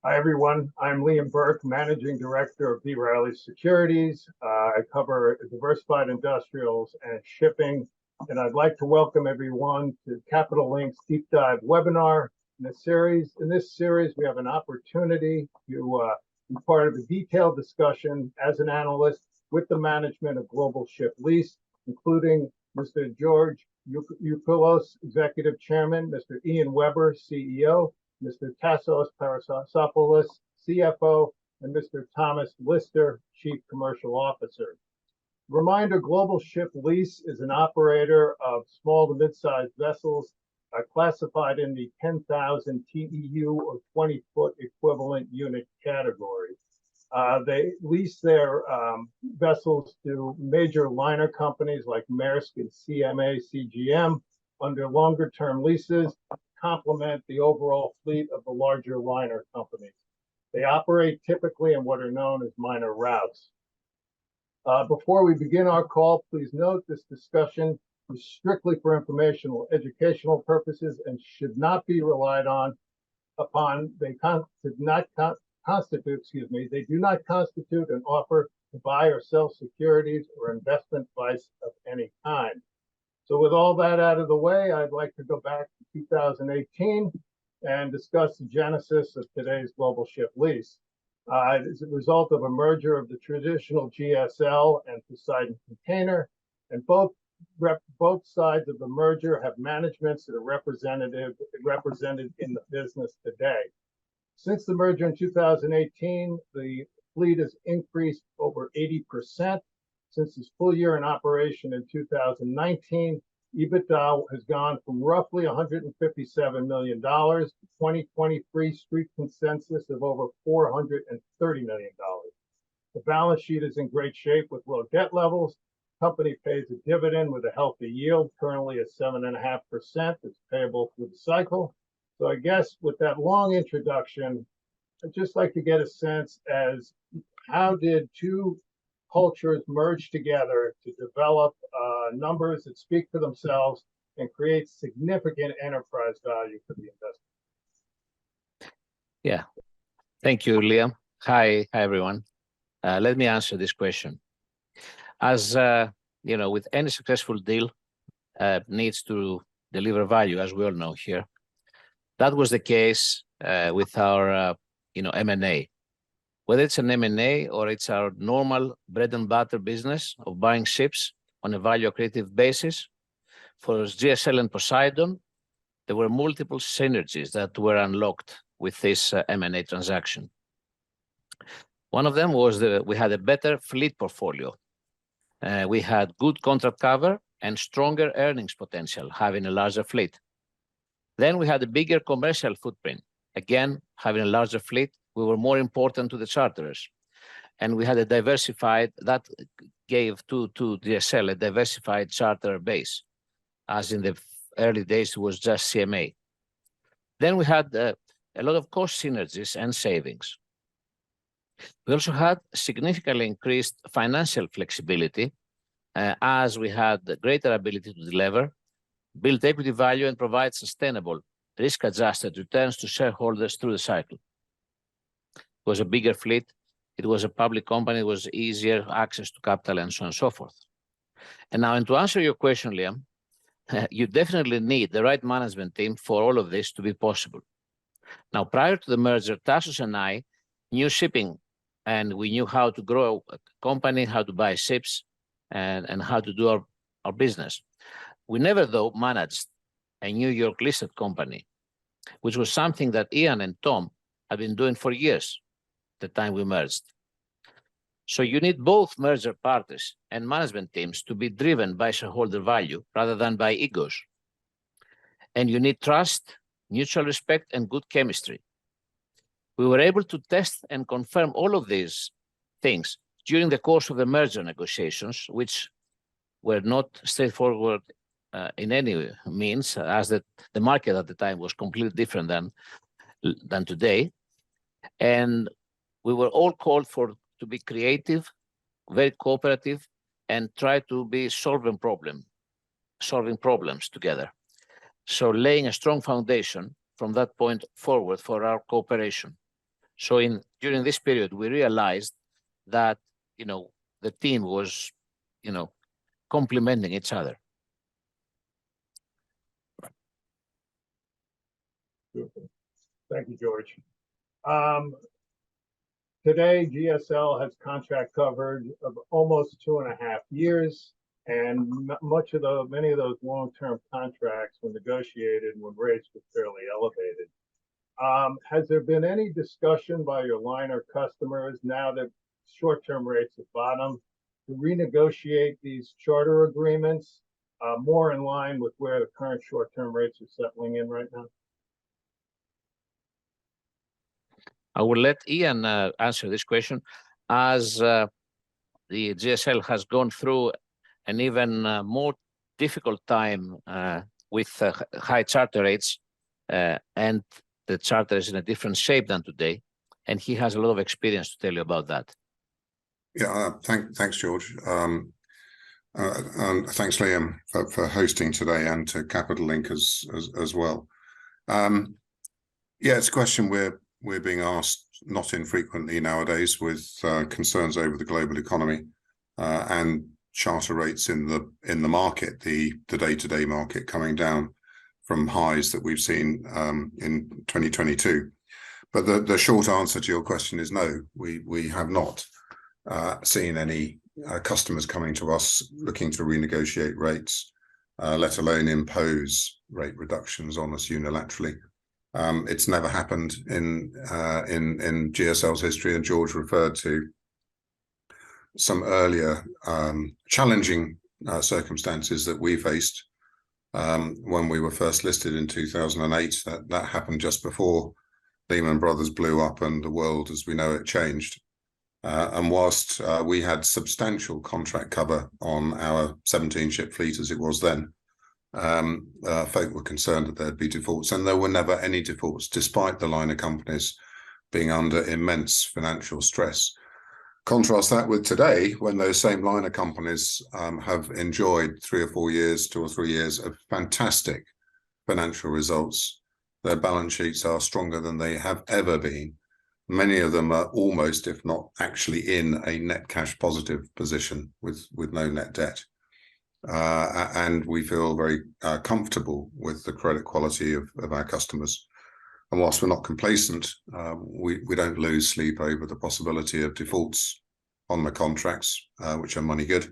Hi, everyone. I'm Liam Burke, Managing Director of B. Riley Securities. I cover diversified industrials and shipping, and I'd like to welcome everyone to Capital Link's Deep Dive webinar. In this series, we have an opportunity to be part of a detailed discussion as an analyst with the management of Global Ship Lease, including Mr. George Youroukos, Executive Chairman, Mr. Ian Weber, CEO, Mr. Tassos Psaropoulos, CFO, and Mr. Thomas Lister, Chief Commercial Officer. Reminder, Global Ship Lease is an operator of small to mid-sized vessels classified in the 10,000 TEU or 20-foot equivalent unit category. They lease their vessels to major liner companies like Maersk and CMA CGM under longer-term leases, complement the overall fleet of the larger liner companies. They operate typically in what are known as minor routes. Before we begin our call, please note this discussion is strictly for informational, educational purposes and should not be relied upon. They do not constitute an offer to buy or sell securities or investment advice of any kind. So with all that out of the way, I'd like to go back to 2018 and discuss the genesis of today's Global Ship Lease. It is a result of a merger of the traditional GSL and Poseidon Container, and both sides of the merger have managements that are represented in the business today. Since the merger in 2018, the fleet has increased over 80%. Since its full year in operation in 2019, EBITDA has gone from roughly $157 million to 2023 street consensus of over $430 million. The balance sheet is in great shape with low debt levels. The company pays a dividend with a healthy yield, currently at 7.5%. It's payable through the cycle. So I guess with that long introduction, I'd just like to get a sense as how did two cultures merge together to develop numbers that speak for themselves and create significant enterprise value for the investor. Yeah, thank you, Liam. Hi, everyone. Let me answer this question. As you know, with any successful deal, needs to deliver value, as we all know here. That was the case with our, M&A. Whether it's an M&A or it's our normal bread and butter business of buying ships on a value accretive basis, for GSL and Poseidon, there were multiple synergies that were unlocked with this M&A transaction. One of them was that we had a better fleet portfolio. We had good contract cover and stronger earnings potential, having a larger fleet. Then we had a bigger commercial footprint. Again, having a larger fleet, we were more important to the charterers. And we had a diversified, that gave to GSL a diversified charter base, as in the early days it was just CMA. Then we had a lot of cost synergies and savings. We also had significantly increased financial flexibility as we had the greater ability to deliver, build equity value, and provide sustainable risk-adjusted returns to shareholders through the cycle. It was a bigger fleet. It was a public company. It was easier access to capital and so on and so forth. And now, and to answer your question, Liam, you definitely need the right management team for all of this to be possible. Now, prior to the merger, Tassos and I knew shipping, and we knew how to grow a company, how to buy ships, and how to do our business. We never, though, managed a New York listed company, which was something that Ian and Tom had been doing for years, the time we merged. So you need both merger parties and management teams to be driven by shareholder value rather than by egos. And you need trust, mutual respect, and good chemistry. We were able to test and confirm all of these things during the course of the merger negotiations, which were not straightforward in any means, as the market at the time was completely different than today. And we were all called to be creative, very cooperative, and try to be solving problems together. So laying a strong foundation from that point forward for our cooperation. So during this period, we realized that, the team was, complementing each other. Thank you, George. Today, GSL has contract coverage of almost 2.5 years, and many of those long-term contracts were negotiated when rates were fairly elevated. Has there been any discussion by your liner customers now that short-term rates have bottomed to renegotiate these charter agreements more in line with where the current short-term rates are settling in right now? I will let Ian answer this question, as the GSL has gone through an even more difficult time with high charter rates, and the charter is in a different shape than today, and he has a lot of experience to tell you about that. Yeah, thanks, George. And thanks, Liam, for hosting today, and to Capital Link as well. Yeah, it's a question we're being asked not infrequently nowadays, with concerns over the global economy and charter rates in the market, the day-to-day market coming down from highs that we've seen in 2022. But the short answer to your question is no. We have not seen any customers coming to us looking to renegotiate rates, let alone impose rate reductions on us unilaterally. It's never happened in GSL's history, and George referred to some earlier challenging circumstances that we faced when we were first listed in 2008. That happened just before Lehman Brothers blew up and the world as we know it changed. And whilst we had substantial contract cover on our 17-ship fleet as it was then, folk were concerned that there'd be defaults, and there were never any defaults, despite the liner companies being under immense financial stress. Contrast that with today, when those same liner companies have enjoyed 2 or 3 years of fantastic financial results. Their balance sheets are stronger than they have ever been. Many of them are almost, if not actually, in a net cash positive position with no net debt. And we feel very comfortable with the credit quality of our customers. And whilst we're not complacent, we don't lose sleep over the possibility of defaults on the contracts, which are money good.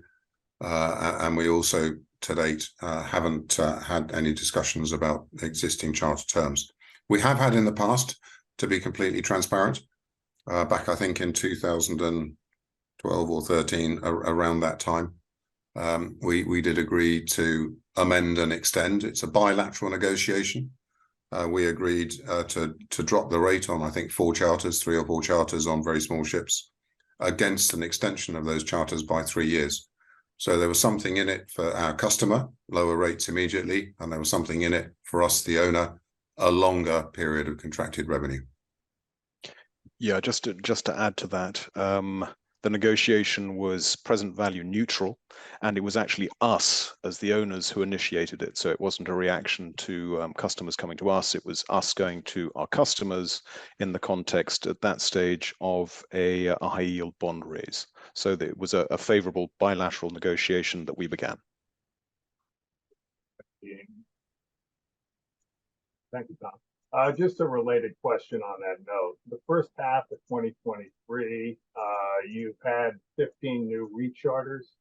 And we also, to date, haven't had any discussions about existing charter terms. We have had in the past, to be completely transparent, back I think in 2012 or 13, around that time, we did agree to amend and extend. It's a bilateral negotiation. We agreed to drop the rate on, I think, 3 or 4 charters on very small ships, against an extension of those charters by 3 years. So there was something in it for our customer, lower rates immediately, and there was something in it for us, the owner, a longer period of contracted revenue. Yeah, just to add to that, the negotiation was present value neutral, and it was actually us as the owners who initiated it. So it wasn't a reaction to customers coming to us. It was us going to our customers in the context at that stage of a high yield bond raise. So it was a favorable bilateral negotiation that we began. Thank you, Tom. Just a related question on that note. The first half of 2023, you've had 15 new recharters.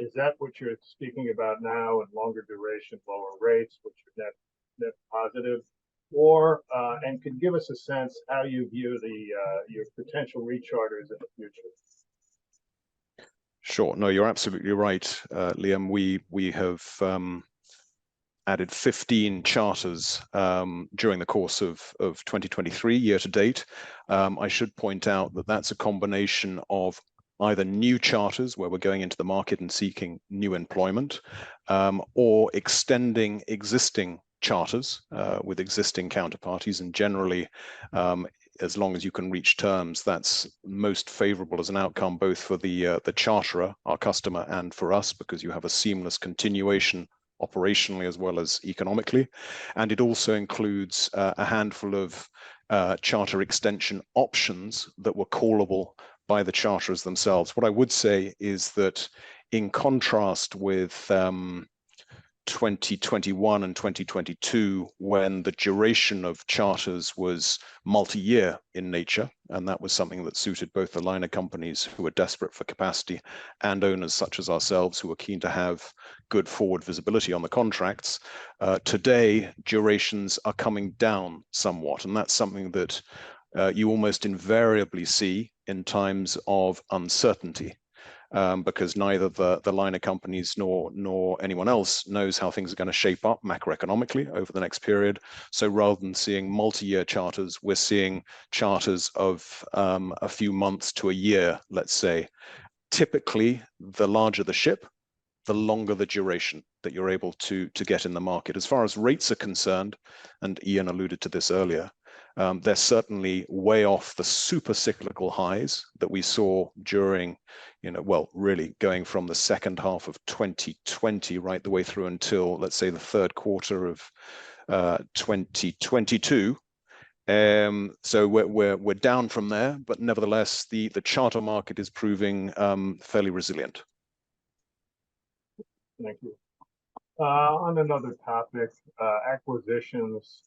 Is that what you're speaking about now, in longer duration, lower rates, which are net positive? Or, and could give us a sense how you view your potential recharters in the future? Sure. No, you're absolutely right, Liam. We have added 15 charters during the course of 2023 year to date. I should point out that that's a combination of either new charters where we're going into the market and seeking new employment, or extending existing charters with existing counterparties. And generally, as long as you can reach terms, that's most favorable as an outcome, both for the charterer, our customer, and for us, because you have a seamless continuation operationally as well as economically. And it also includes a handful of charter extension options that were callable by the charterers themselves. What I would say is that in contrast with 2021 and 2022, when the duration of charters was multi-year in nature, and that was something that suited both the liner companies who were desperate for capacity and owners such as ourselves who were keen to have good forward visibility on the contracts. Today, durations are coming down somewhat, and that's something that you almost invariably see in times of uncertainty. Because neither the liner companies nor anyone else knows how things are going to shape up macroeconomically over the next period. So rather than seeing multi-year charters, we're seeing charters of a few months to a year, let's say. Typically, the larger the ship, the longer the duration that you're able to get in the market. As far as rates are concerned, and Ian alluded to this earlier, they're certainly way off the super cyclical highs that we saw during, well, really going from the second half of 2020 right the way through until, let's say, the third quarter of 2022. So we're down from there, but nevertheless, the charter market is proving fairly resilient. Thank you. On another topic, acquisitions,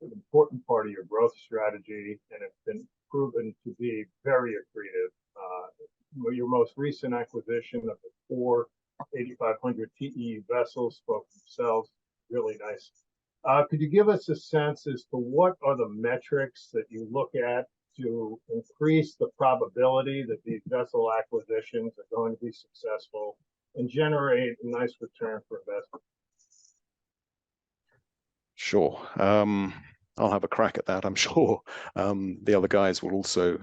an important part of your growth strategy, and it's been proven to be very accretive. Your most recent acquisition of the 4 8,500 TEU vessels spoke for themselves. Really nice. Could you give us a sense as to what are the metrics that you look at to increase the probability that these vessel acquisitions are going to be successful and generate a nice return for investors? Sure. I'll have a crack at that. I'm sure the other guys will also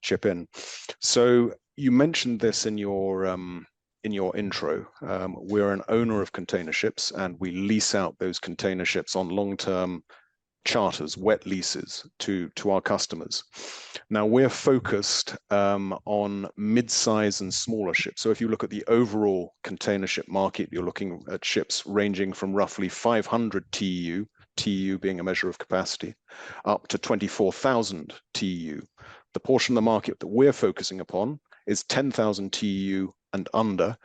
chip in. So you mentioned this in your intro. We're an owner of container ships, and we lease out those container ships on long-term charters, wet leases to our customers. Now we're focused on mid-size and smaller ships. So if you look at the overall container ship market, you're looking at ships ranging from roughly 500 TEU, TEU being a measure of capacity, up to 24,000 TEU. The portion of the market that we're focusing upon is 10,000 TEU and under.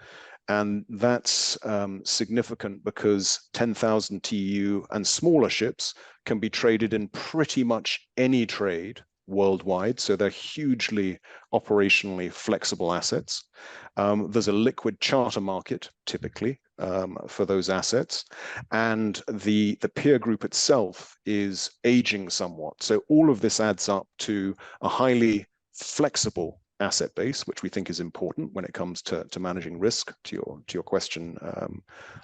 And that's significant because 10,000 TEU and smaller ships can be traded in pretty much any trade worldwide. So they're hugely operationally flexible assets. There's a liquid charter market typically for those assets. And the peer group itself is aging somewhat. So all of this adds up to a highly flexible asset base, which we think is important when it comes to managing risk, to your question,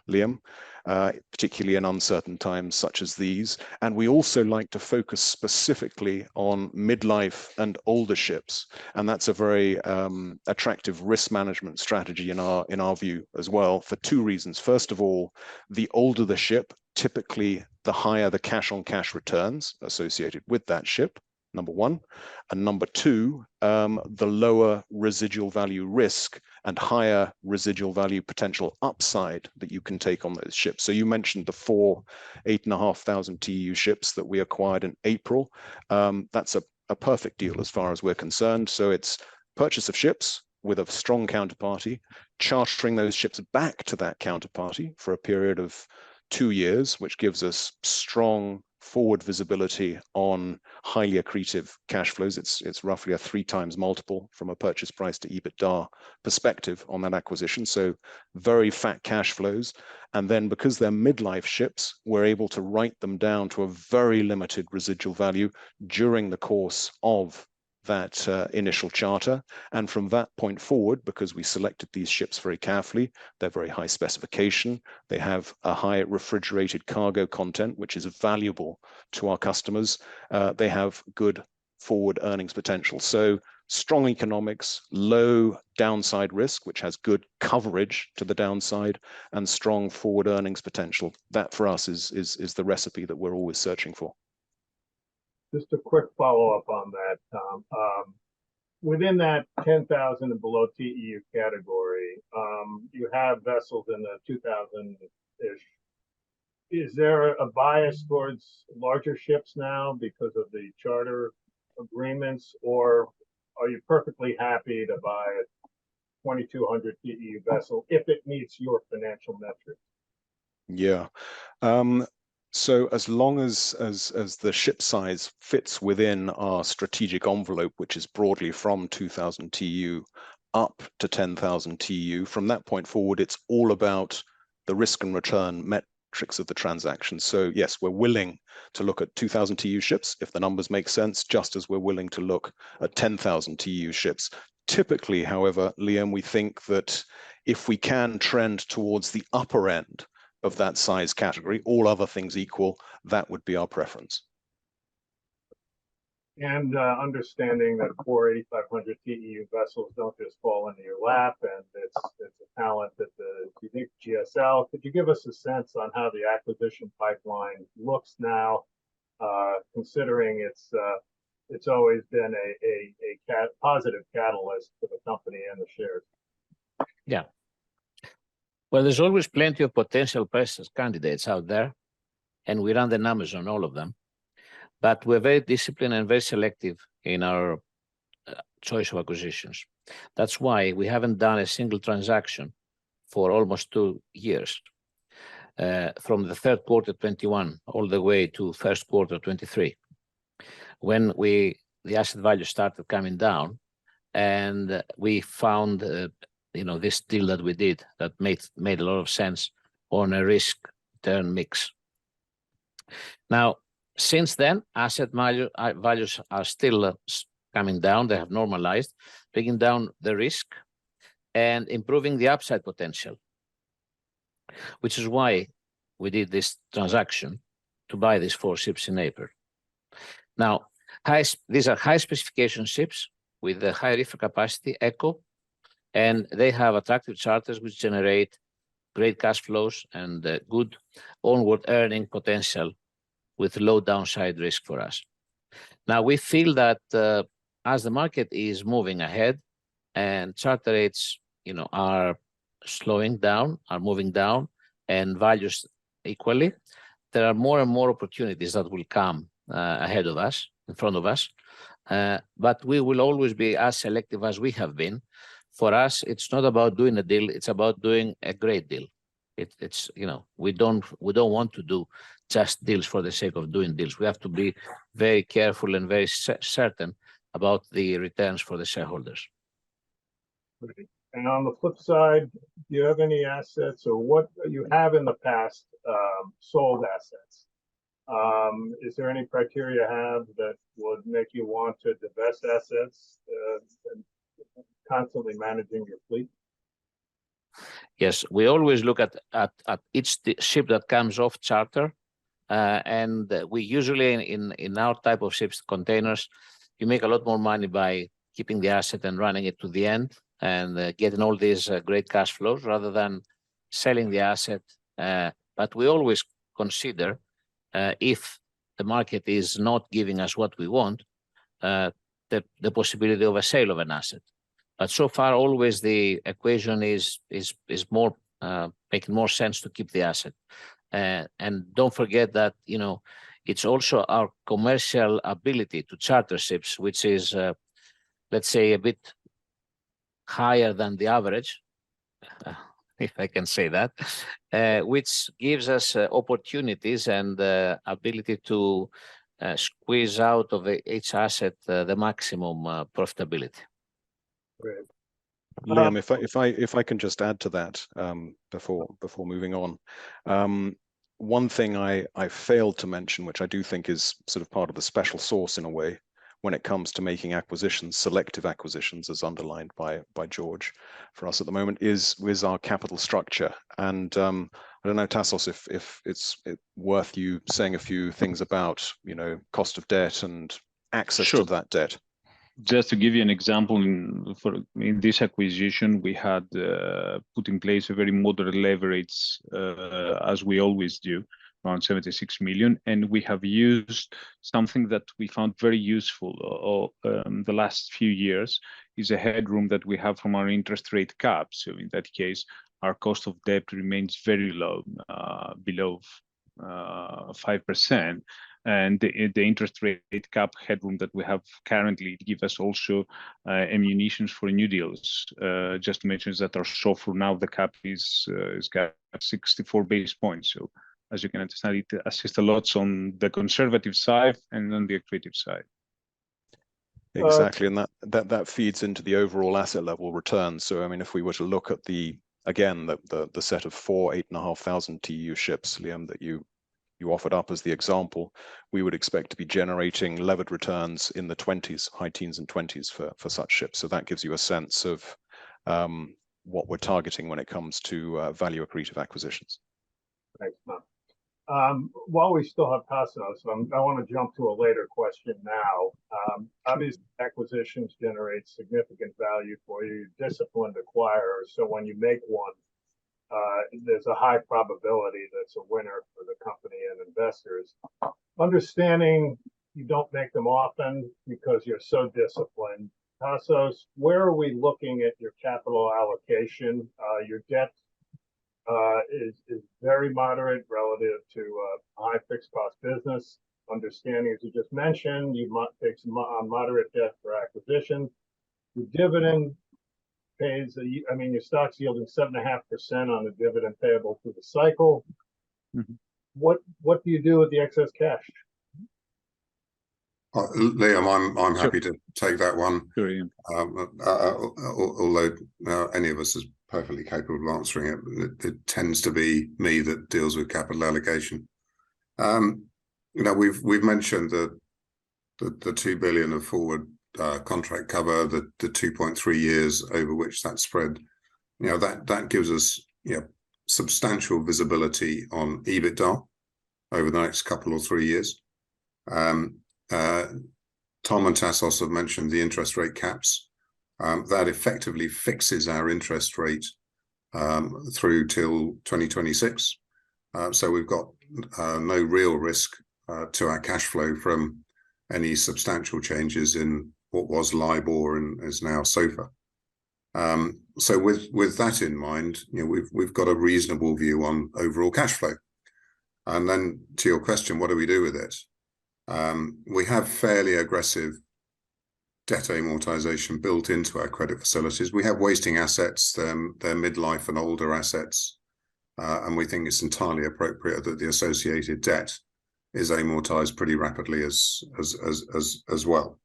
Liam, particularly in uncertain times such as these. And we also like to focus specifically on midlife and older ships. And that's a very attractive risk management strategy in our view as well, for two reasons. First of all, the older the ship, typically the higher the cash on cash returns associated with that ship, number one. And number two, the lower residual value risk and higher residual value potential upside that you can take on those ships. So you mentioned the 4 8,500 TEU ships that we acquired in April. That's a perfect deal as far as we're concerned. So it's purchase of ships with a strong counterparty, chartering those ships back to that counterparty for a period of 2 years, which gives us strong forward visibility on highly accretive cash flows. It's roughly a 3 times multiple from a purchase price to EBITDA perspective on that acquisition. So very fat cash flows. And then because they're midlife ships, we're able to write them down to a very limited residual value during the course of that initial charter. And from that point forward, because we selected these ships very carefully, they're very high specification. They have a high refrigerated cargo content, which is valuable to our customers. They have good forward earnings potential. So strong economics, low downside risk, which has good coverage to the downside, and strong forward earnings potential. That for us is the recipe that we're always searching for. Just a quick follow-up on that, Tom. Within that 10,000 and below TEU category, you have vessels in the 2,000 Is there a bias towards larger ships now because of the charter agreements, or are you perfectly happy to buy a 2,200 TEU vessel if it meets your financial metrics? Yeah. So as long as the ship size fits within our strategic envelope, which is broadly from 2,000 TEU up to 10,000 TEU, from that point forward, it's all about the risk and return metrics of the transaction. So yes, we're willing to look at 2,000 TEU ships if the numbers make sense, just as we're willing to look at 10,000 TEU ships. Typically, however, Liam, we think that if we can trend towards the upper end of that size category, all other things equal, that would be our preference. And understanding that 8,500 TEU vessels don't just fall into your lap, and it's a talent that the unique GSL. Could you give us a sense on how the acquisition pipeline looks now, considering it's always been a positive catalyst for the company and the shares? Yeah. Well, there's always plenty of potential purchase candidates out there, and we run the numbers on all of them. But we're very disciplined and very selective in our choice of acquisitions. That's why we haven't done a single transaction for almost 2 years, from the third quarter 21 all the way to first quarter 23, when the asset value started coming down, and we found this deal that we did that made a lot of sense on a risk-return mix. Now, since then, asset values are still coming down. They have normalized, bringing down the risk and improving the upside potential, which is why we did this transaction to buy these 4 ships in April. Now, these are high specification ships with a high reefer capacity, eco, and they have attractive charters which generate great cash flows and good onward earning potential with low downside risk for us. Now, we feel that as the market is moving ahead and charter rates, are slowing down, are moving down, and values equally, there are more and more opportunities that will come ahead of us, in front of us. But we will always be as selective as we have been. For us, it's not about doing a deal; it's about doing a great deal. It's we don't want to do just deals for the sake of doing deals. We have to be very careful and very certain about the returns for the shareholders. Great. And on the flip side, do you have any assets, or what you have in the past sold assets? Is there any criteria you have that would make you want to divest assets and constantly managing your fleet? Yes, we always look at each ship that comes off charter, and we usually in our type of ships, containers, you make a lot more money by keeping the asset and running it to the end and getting all these great cash flows rather than selling the asset. But we always consider if the market is not giving us what we want, the possibility of a sale of an asset. But so far, always the equation is more making more sense to keep the asset. And don't forget that it's also our commercial ability to charter ships, which is let's say a bit higher than the average, if I can say that, which gives us opportunities and ability to squeeze out of each asset the maximum profitability. Great. Liam, if I can just add to that before moving on, one thing I failed to mention, which I do think is sort of part of the special sauce in a way, when it comes to making acquisitions, selective acquisitions, as underlined by George for us at the moment, is our capital structure. And I don't know, Tassos, if it's worth you saying a few things about cost of debt and access to that debt. Just to give you an example, in this acquisition, we had put in place a very moderate leverage, as we always do, around 76 million. And we have used something that we found very useful the last few years, is a headroom that we have from our interest rate cap. So in that case, our cost of debt remains very low, below 5%. And the interest rate cap headroom that we have currently give us also ammunitions for new deals. Just to mention that our SOFR now, the cap is got 64 basis points. So as you can understand, it assists a lot on the conservative side and on the accretive side. Exactly, and that feeds into the overall asset level return. So I mean, if we were to look at the set of 4 8,500 TEU ships, Liam, that you offered up as the example, we would expect to be generating levered returns in the 20s, high teens and 20s for such ships. So that gives you a sense of what we're targeting when it comes to value accretive acquisitions. Thanks, Matt. While we still have Tassos, I want to jump to a later question now. Obviously, acquisitions generate significant value for you, disciplined acquirers. So when you make one, there's a high probability that's a winner for the company and investors. Understanding you don't make them often because you're so disciplined. Tassos, where are we looking at your capital allocation? Your debt is very moderate relative to a high fixed cost business. Understanding, as you just mentioned, you might take some moderate debt for acquisition. The dividend pays, your stock's yielding 7.5% on the dividend payable through the cycle. Mm-hmm. What do you do with the excess cash? Liam, I'm happy to take that one. Sure, yeah. Although any of us is perfectly capable of answering it tends to be me that deals with capital allocation. We've mentioned the 2 billion of forward contract cover, the 2.3 years over which that's spread. That gives us substantial visibility on EBITDA over the next couple or 3 years. Tom and Tassos have mentioned the interest rate caps. That effectively fixes our interest rate through till 2026. So we've got no real risk to our cash flow from any substantial changes in what was LIBOR and is now SOFR. So with that in mind, we've got a reasonable view on overall cash flow. And then to your question, what do we do with it? We have fairly aggressive debt amortization built into our credit facilities. We have wasting assets, they're midlife and older assets, and we think it's entirely appropriate that the associated debt is amortized pretty rapidly as well.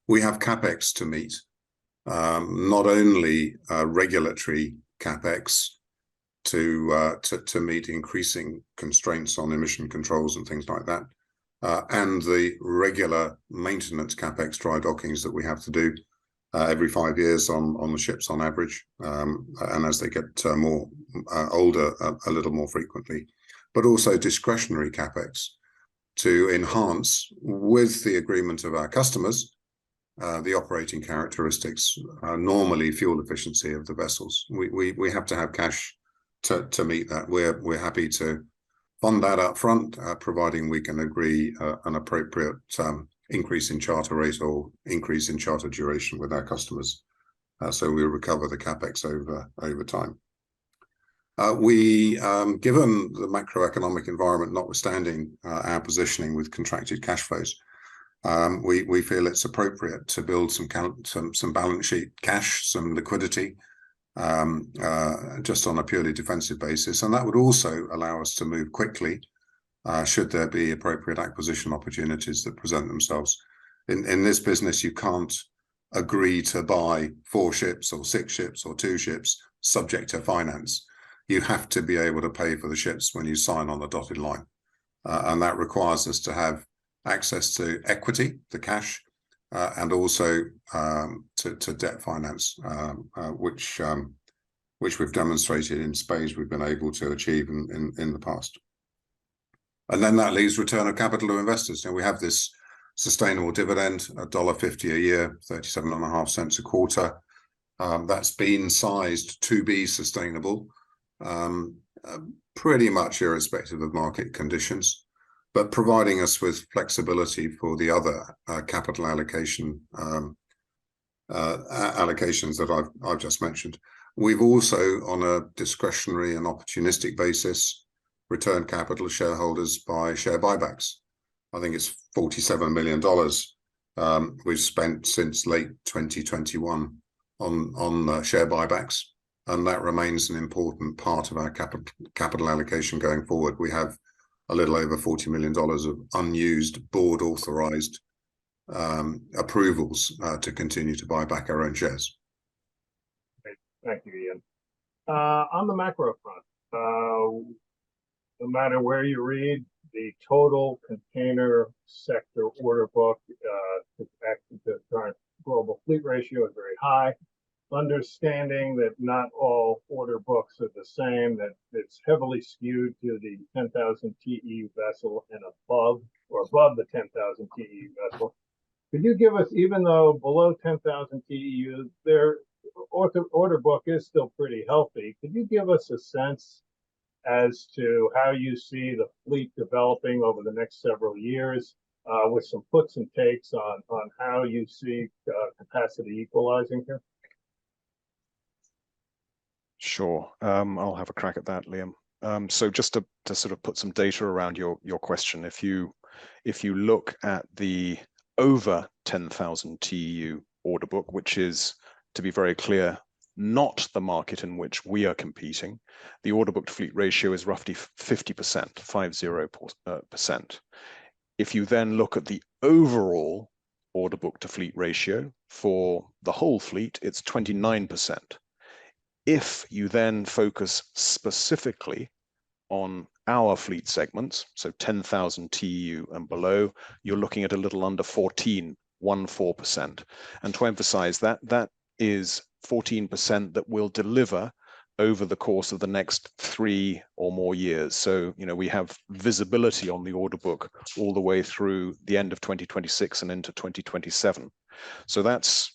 We have capex to meet, not only regulatory capex to meet increasing constraints on emission controls and things like that, and the regular maintenance capex dry dockings that we have to do every 5 years on the ships on average, and as they get more older, a little more frequently, but also discretionary capex to enhance, with the agreement of our customers, the operating characteristics, normally fuel efficiency of the vessels. We have to have cash to meet that. We're happy to fund that up front, providing we can agree an appropriate increase in charter rate or increase in charter duration with our customers. So we'll recover the capex over time. Given the macroeconomic environment, notwithstanding our positioning with contracted cash flows, we feel it's appropriate to build some balance sheet cash, some liquidity, just on a purely defensive basis, and that would also allow us to move quickly should there be appropriate acquisition opportunities that present themselves. In this business, you can't agree to buy 4 ships or 6 ships or 2 ships subject to finance. You have to be able to pay for the ships when you sign on the dotted line, and that requires us to have access to equity, the cash, and also to debt finance, which we've demonstrated in spades we've been able to achieve in the past. And then that leaves return of capital to investors. We have this sustainable dividend, $1.50 a year, 37.5 cents a quarter. That's been sized to be sustainable, pretty much irrespective of market conditions, but providing us with flexibility for the other capital allocations that I've just mentioned. We've also, on a discretionary and opportunistic basis, returned capital to shareholders by share buybacks. I think it's $47 million we've spent since late 2021 on share buybacks, and that remains an important part of our capital allocation going forward. We have a little over $40 million of unused board authorized approvals to continue to buy back our own shares. Thank you, Ian. On the macro front, no matter where you read, the total container sector order book to the current global fleet ratio is very high. Understanding that not all order books are the same, that it's heavily skewed to the 10,000 TEU vessel and above, or above the 10,000 TEU vessel. Could you give us, even though below 10,000 TEU, their order book is still pretty healthy, could you give us a sense as to how you see the fleet developing over the next several years, with some puts and takes on how you see capacity equalizing here? Sure. I'll have a crack at that, Liam. So just to sort of put some data around your question, if you look at the over 10,000 TEU order book, which is, to be very clear, not the market in which we are competing, the order book to fleet ratio is roughly 50%, 50%. If you then look at the overall order book to fleet ratio for the whole fleet, it's 29%. If you then focus specifically on our fleet segments, so 10,000 TEU and below, you're looking at a little under 14%. And to emphasize that, that is 14% that will deliver over the course of the next 3 or more years. So, you know, we have visibility on the order book all the way through the end of 2026 and into 2027. So that's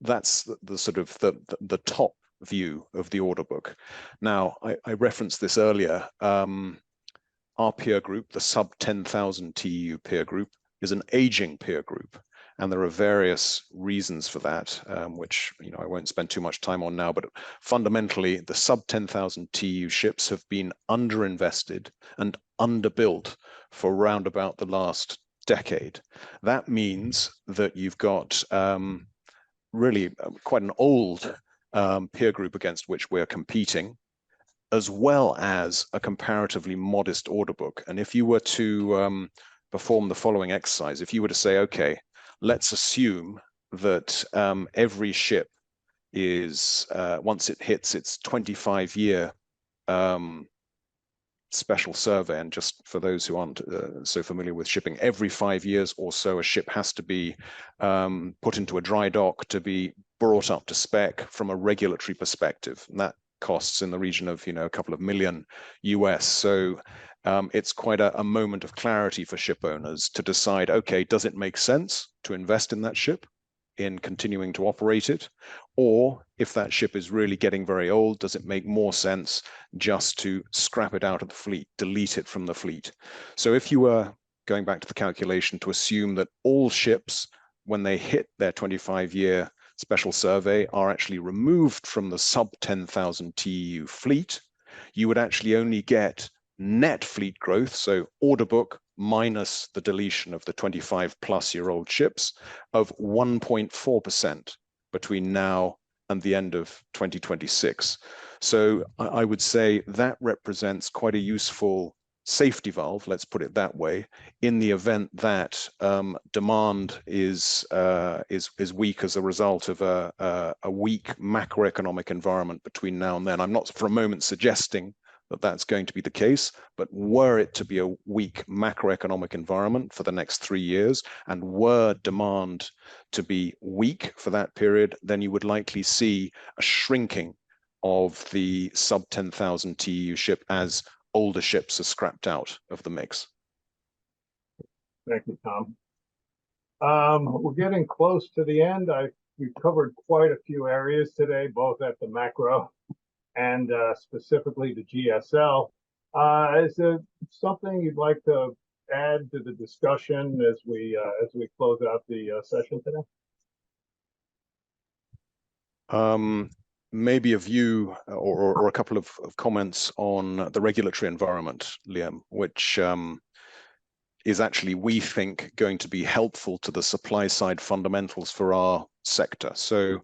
the sort of the top view of the order book. Now, I referenced this earlier. Our peer group, the sub 10,000 TEU peer group, is an aging peer group. And there are various reasons for that, which, you know, I won't spend too much time on now, but fundamentally the sub 10,000 TEU ships have been underinvested and underbuilt for around about the last decade. That means that you've got really quite an old peer group against which we're competing, as well as a comparatively modest order book. And if you were to perform the following exercise, if you were to say, okay, let's assume that every ship is, once it hits its 25-year special survey, and just for those who aren't so familiar with shipping, every 5 years or so, a ship has to be put into a dry dock to be brought up to spec from a regulatory perspective. And that costs in the region of, you know, a couple of million US. So it's quite a moment of clarity for ship owners to decide, okay, does it make sense to invest in that ship, in continuing to operate it? Or if that ship is really getting very old, does it make more sense just to scrap it out of the fleet, delete it from the fleet? So if you were going back to the calculation to assume that all ships, when they hit their 25-year special survey, are actually removed from the sub 10,000 TEU fleet, you would actually only get net fleet growth, so order book minus the deletion of the 25-plus-year-old ships, of 1.4% between now and the end of 2026. So I would say that represents quite a useful safety valve, let's put it that way, in the event that demand is weak as a result of a weak macroeconomic environment between now and then. I'm not for a moment suggesting that that's going to be the case, but were it to be a weak macroeconomic environment for the next 3 years, and were demand to be weak for that period, then you would likely see a shrinking of the sub 10,000 TEU ship as older ships are scrapped out of the mix. Thank you, Tom. We're getting close to the end. We've covered quite a few areas today, both at the macro and specifically the GSL. Is there something you'd like to add to the discussion as we close out the session today? maybe a view or a couple of comments on the regulatory environment, Liam, which is actually, we think, going to be helpful to the supply side fundamentals for our sector. So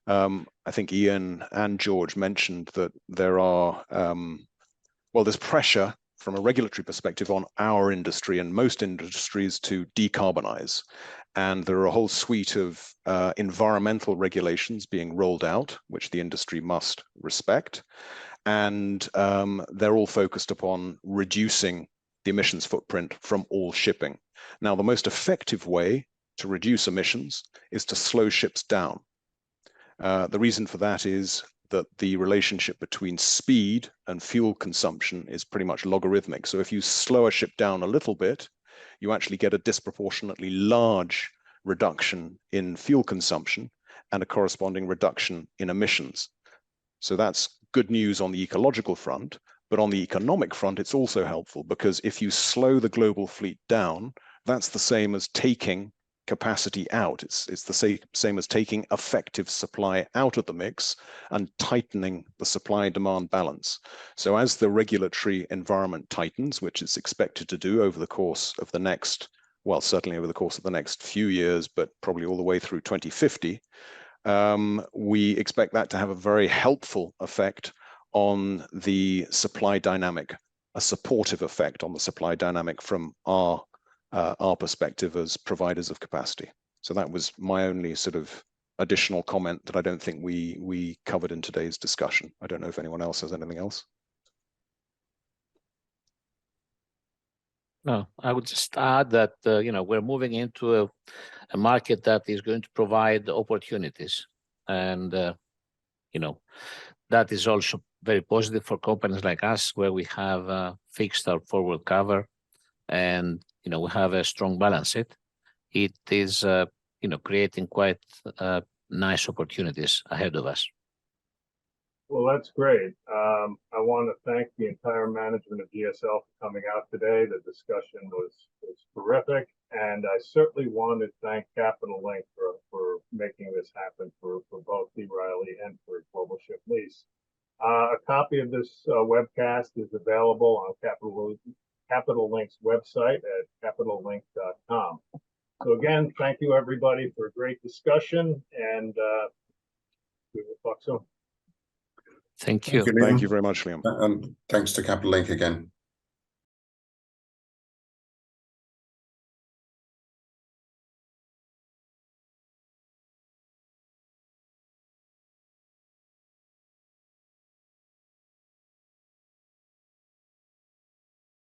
I think Ian and George mentioned that there are, well, there's pressure from a regulatory perspective on our industry and most industries to decarbonize. And there are a whole suite of environmental regulations being rolled out, which the industry must respect. And they're all focused upon reducing the emissions footprint from all shipping. Now, the most effective way to reduce emissions is to slow ships down. The reason for that is that the relationship between speed and fuel consumption is pretty much logarithmic. So if you slow a ship down a little bit, you actually get a disproportionately large reduction in fuel consumption and a corresponding reduction in emissions. So that's good news on the ecological front, but on the economic front, it's also helpful because if you slow the global fleet down, that's the same as taking capacity out. It's the same as taking effective supply out of the mix and tightening the supply-demand balance. So as the regulatory environment tightens, which it's expected to do over the course of the next, well, certainly over the course of the next few years, but probably all the way through 2050, we expect that to have a very helpful effect on the supply dynamic, a supportive effect on the supply dynamic from our perspective as providers of capacity. So that was my only sort of additional comment that I don't think we covered in today's discussion. I don't know if anyone else has anything else. No, I would just add that we're moving into a market that is going to provide opportunities, and that is also very positive for companies like us, where we have fixed our forward cover, and we have a strong balance sheet. It is creating quite nice opportunities ahead of us. Well, that's great. I want to thank the entire management of GSL for coming out today. The discussion was terrific, and I certainly want to thank Capital Link for making this happen for both B. Riley and for Global Ship Lease. A copy of this webcast is available on Capital Link's website at capitallink.com. So again, thank you everybody for a great discussion, and we will talk soon. Thank you. Thank you, Liam. Thank you very much, Liam. And thanks to Capital Link again.